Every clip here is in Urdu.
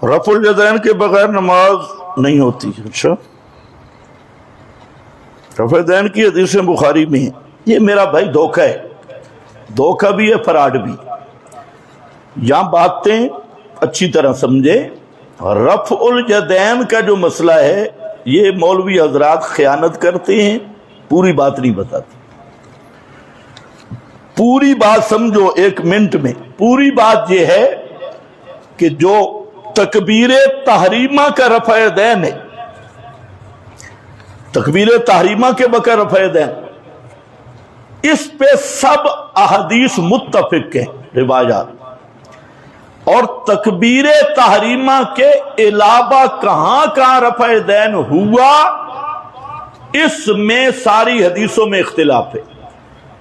رفع الیدین کے بغیر نماز نہیں ہوتی. اچھا، رفع الیدین کی حدیثیں بخاری میں ہیں. یہ میرا بھائی دھوکہ ہے، دھوکہ بھی ہے، فراڈ بھی. یہاں باتیں اچھی طرح سمجھے. رفع الیدین کا جو مسئلہ ہے یہ مولوی حضرات خیانت کرتے ہیں، پوری بات نہیں بتاتے. پوری بات سمجھو ایک منٹ میں. پوری بات یہ ہے کہ جو تکبیر تحریمہ کا رفع الیدین ہے، تکبیر تحریمہ کے بغیر رفع الیدین، اس پہ سب احادیث متفق ہیں، روایات. اور تکبیر تحریمہ کے علاوہ کہاں کہاں رفع الیدین ہوا، اس میں ساری حدیثوں میں اختلاف ہے.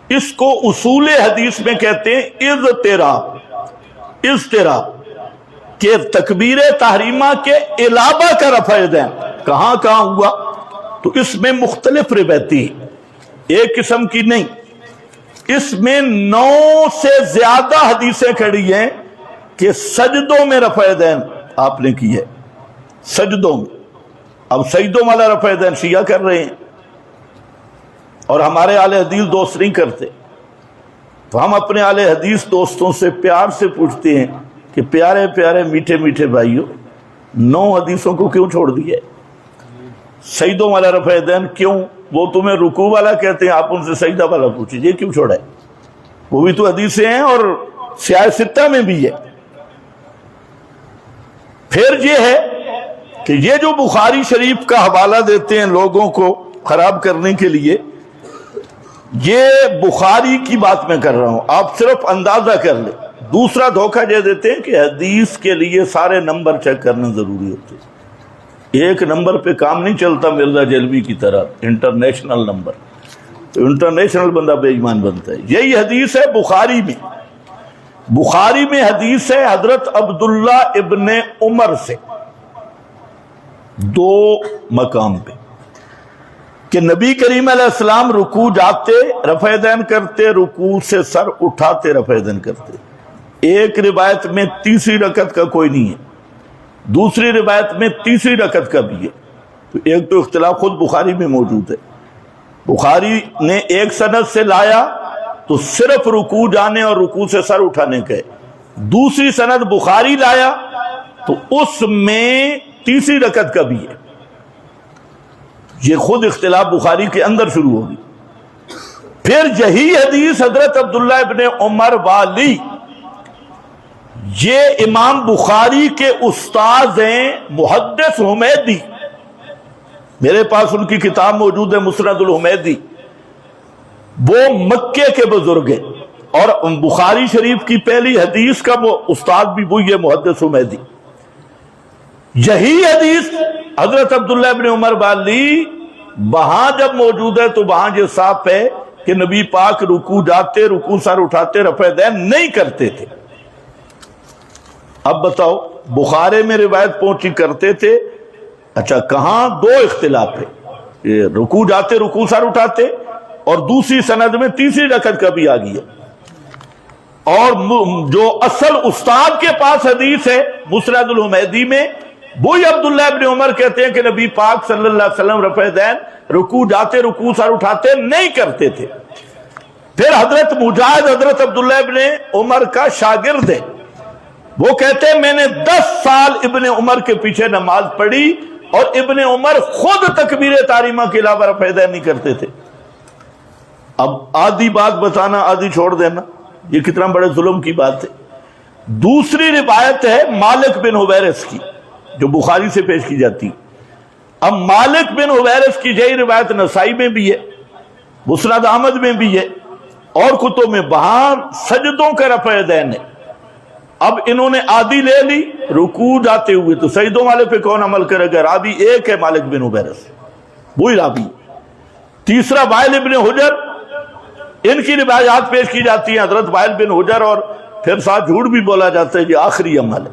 اس کو اصول حدیث میں کہتے ہیں اضطراب کہ تکبیر تحریمہ کے علاوہ کا رفع الیدین کہاں کہاں ہوا. تو اس میں مختلف روایتی ہیں، ایک قسم کی نہیں. اس میں 9 سے زیادہ حدیثیں کھڑی ہیں کہ سجدوں میں رفع الیدین آپ نے کی ہے، سجدوں میں. اب سجدوں والا رفع الیدین شیعہ کر رہے ہیں اور ہمارے اہل حدیث دوست نہیں کرتے. تو ہم اپنے اہل حدیث دوستوں سے پیار سے پوچھتے ہیں کہ پیارے پیارے میٹھے میٹھے بھائیو، 9 حدیثوں کو کیوں چھوڑ دیا؟ سجدوں والا رفع الیدین کیوں؟ وہ تمہیں رکوع والا کہتے ہیں، آپ ان سے سجدہ والا پوچھیے کیوں چھوڑا ہے؟ وہ بھی تو حدیثیں ہیں اور سیاہ ستہ میں بھی ہے. پھر یہ ہے کہ یہ جو بخاری شریف کا حوالہ دیتے ہیں لوگوں کو خراب کرنے کے لیے، یہ بخاری کی بات میں کر رہا ہوں، آپ صرف اندازہ کر لیں. دوسرا دھوکہ یہ دیتے ہیں کہ حدیث کے لیے سارے نمبر چیک کرنا ضروری ہوتے ہیں. ایک نمبر پہ کام نہیں چلتا مرزا جیلوی کی طرح، انٹرنیشنل نمبر. تو انٹرنیشنل بندہ بے ایمان بنتا ہے. یہی حدیث ہے بخاری میں. بخاری میں حدیث ہے حضرت عبداللہ ابن عمر سے 2 مقام پہ کہ نبی کریم علیہ السلام رکوع جاتے رفع الیدین کرتے، رکوع سے سر اٹھاتے رفع الیدین کرتے. ایک روایت میں تیسری رکعت کا کوئی نہیں ہے، دوسری روایت میں تیسری رکعت کا بھی ہے. تو ایک تو اختلاف خود بخاری میں موجود ہے. بخاری نے ایک سند سے لایا تو صرف رکوع جانے اور رکوع سے سر اٹھانے کا ہے. دوسری سند بخاری لایا تو اس میں تیسری رکعت کا بھی ہے. یہ خود اختلاف بخاری کے اندر شروع ہوگی. پھر یہی حدیث حضرت عبداللہ ابن عمر والی، یہ امام بخاری کے استاد ہیں محدث حمیدی. میرے پاس ان کی کتاب موجود ہے مسند الحمیدی. وہ مکے کے بزرگ ہیں اور بخاری شریف کی پہلی حدیث کا وہ استاد بھی وہی ہے محدث حمیدی. یہی حدیث حضرت عبداللہ ابن عمر والی وہاں جب موجود ہے تو وہاں یہ صاف ہے کہ نبی پاک رکوع جاتے، رکوع سر اٹھاتے، رفع الیدین نہیں کرتے تھے. اب بتاؤ بخاری میں روایت پہنچی کرتے تھے. اچھا کہاں 2 اختلاف ہے، رکوع جاتے رکوع سر اٹھاتے، اور دوسری سند میں تیسری رکعت کا بھی آ گیا. اور جو اصل استاد کے پاس حدیث ہے مسند الحمیدی میں، وہی عبداللہ ابن عمر کہتے ہیں کہ نبی پاک صلی اللہ علیہ وسلم رفع الیدین رکوع جاتے رکوع سر اٹھاتے نہیں کرتے تھے. پھر حضرت مجاہد حضرت عبداللہ ابن عمر کا شاگرد ہے، وہ کہتے ہیں میں نے 10 سال ابن عمر کے پیچھے نماز پڑھی اور ابن عمر خود تکبیر تحریمہ کے علاوہ رفع الیدین نہیں کرتے تھے. اب آدھی بات بتانا آدھی چھوڑ دینا، یہ کتنا بڑے ظلم کی بات ہے. دوسری روایت ہے مالک بن حویرث کی جو بخاری سے پیش کی جاتی. اب مالک بن حویرث کی یہی روایت نسائی میں بھی ہے، مسند احمد میں بھی ہے اور کتب میں. وہاں سجدوں کا رفع الیدین ہے. اب انہوں نے آدھی لے لی رکوع جاتے ہوئے، تو سجدوں والے پہ کون عمل کرے گا؟ راوی ایک ہے مالک بن حویرث، وہی راوی. تیسرا وائل ابن حجر، ان کی روایات پیش کی جاتی ہیں حضرت وائل بن حجر، اور پھر ساتھ جھوٹ بھی بولا جاتا ہے یہ آخری عمل ہے،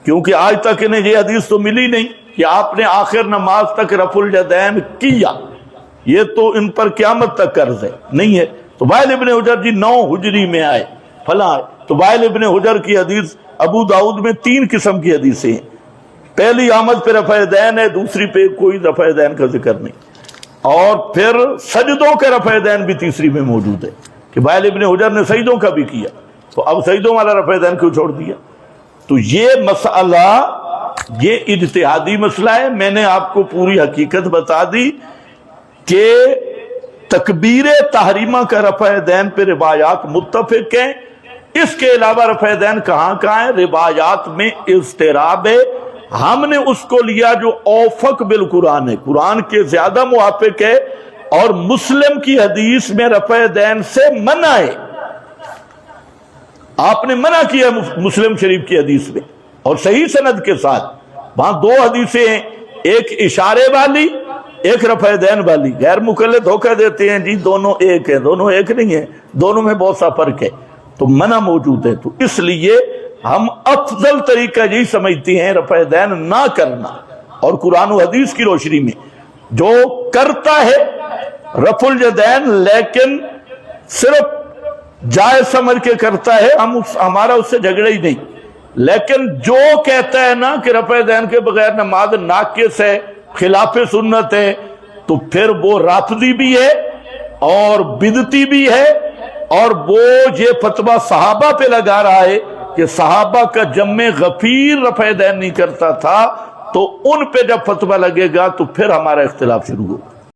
کیونکہ آج تک انہیں یہ حدیث تو ملی نہیں کہ آپ نے آخر نماز تک رفع الیدین کیا. یہ تو ان پر قیامت تک قرض ہے، نہیں ہے. تو وائل ابن حجر جی 9 ہجری میں آئے، فلاں تو وائل ابن حجر کی حدیث ابو داؤد میں 3 قسم کی حدیثیں ہیں. پہلی آمد پہ رفع دین ہے، دوسری پہ کوئی رفع دین کا ذکر نہیں، اور پھر سجدوں کے رفع دین بھی تیسری میں موجود ہے کہ وائل ابن حجر نے سجدوں کا بھی کیا، تو اب سجدوں والا رفع دین کیوں چھوڑ دیا؟ تو یہ مسئلہ، یہ اجتہادی مسئلہ ہے. میں نے آپ کو پوری حقیقت بتا دی کہ تکبیر تحریمہ کا رفع دین پہ روایات متفق ہیں. اس کے علاوہ رفع دین کہاں کہاں ہے؟ روایات میں اضطراب ہے. ہم نے اس کو لیا جو اوفق بالقرآن ہے، قرآن کے زیادہ موافق ہے، اور مسلم کی حدیث میں رفع دین سے منع ہے. آپ نے منع کیا مسلم شریف کی حدیث میں، اور صحیح سند کے ساتھ. وہاں 2 حدیثیں ہیں، ایک اشارے والی، ایک رفع دین والی. غیر مقلد دھوکہ دیتے ہیں جی دونوں ایک ہیں، دونوں ایک نہیں ہیں، دونوں میں بہت سا فرق ہے. تو منع موجود ہے، تو اس لیے ہم افضل طریقہ یہی سمجھتے ہیں رفع دین نہ کرنا. اور قرآن و حدیث کی روشنی میں جو کرتا ہے رفع الیدین لیکن صرف جائز سمجھ کے کرتا ہے، ہمارا اس سے جھگڑا ہی نہیں. لیکن جو کہتا ہے نا کہ رفع دین کے بغیر نماز ناقص ہے، خلاف سنت ہے، تو پھر وہ رافضی بھی ہے اور بدعتی بھی ہے، اور وہ یہ فتویٰ صحابہ پہ لگا رہا ہے کہ صحابہ کا جمع غفیر رفع دین نہیں کرتا تھا. تو ان پہ جب فتویٰ لگے گا تو پھر ہمارا اختلاف شروع ہوگا.